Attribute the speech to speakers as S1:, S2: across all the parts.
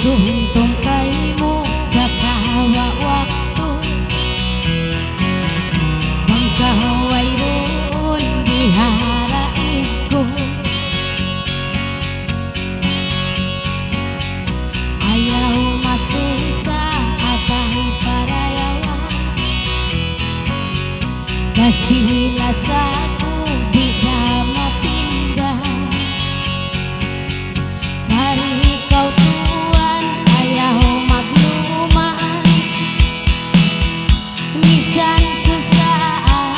S1: Magtungtong kaymo sa kawa waktu, magkaway roon diharaig ko. Ayaw masusa atay parayawa, kasilas ako di ka mapindah. Dari ikaw tuwan ayaw maglumaan, misan sasaan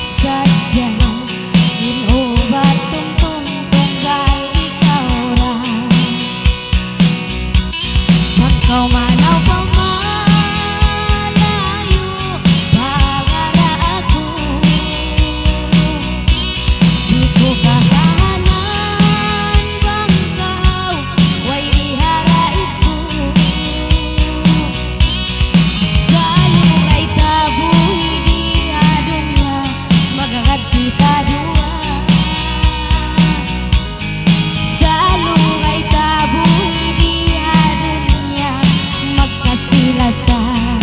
S1: sadya inubat tungtong tunggal ikaw ra. Pagkaw manaw pa malayo bagara ako, di ko kakahanan bangkaw way iharaig ko. Sa lungay tabuhi di adunya magagad kita dua. Sa lungay tabuhi di adunya magkasilasan.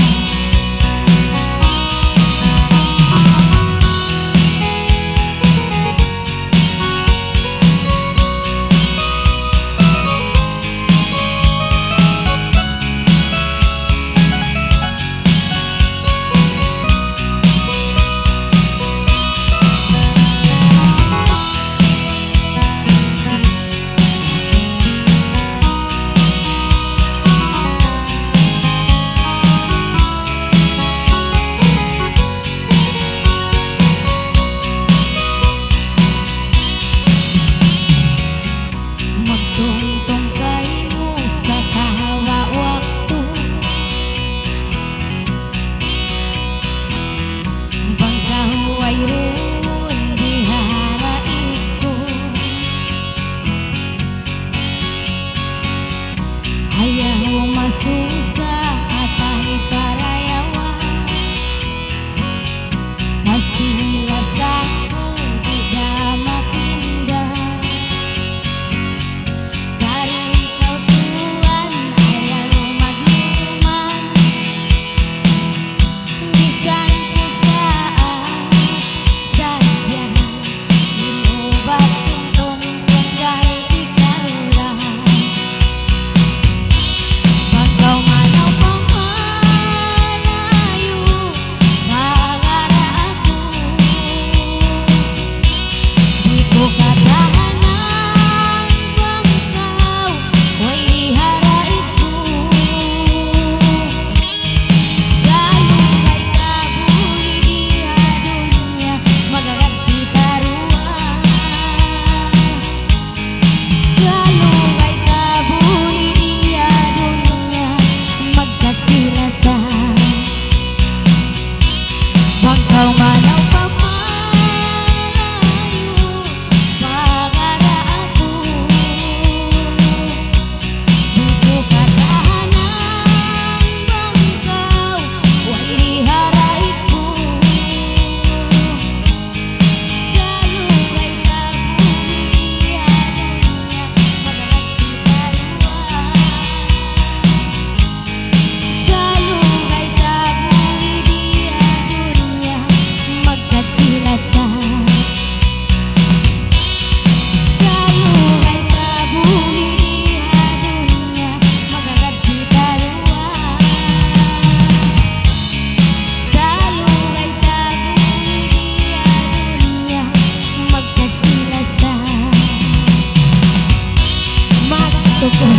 S1: Magtungtong kaymo sa kawa waktu, bangkaway roon diharaig ko. Ayaw masusa atay parayawa, kasilas ako di ka mapindah. Dari ikaw tuwan ayaw magluman, misan sasaan sadya inubat tungtong tunggal ikaw lang. Pagkaw manaw pa malayo bagara ako, di ko katahanan bangkaw way iharaig ko. Sa lungay tabuhi di adunya magagad kita rua. Sa lungay tabuhi di adunya magkasilasan. Bangkaw manaw pa malayo bagara ako, di ko katahanan bangkaw way iharaig ko. Sa lungay tabuhi di adunya magagad kita rua. Sa lungay tabuhi di adunya magkasilasan. Sa lungay tabuhi di adunya magagad kita rua. Sa lungay tabuhi di adunya magkasilasan. Magsukon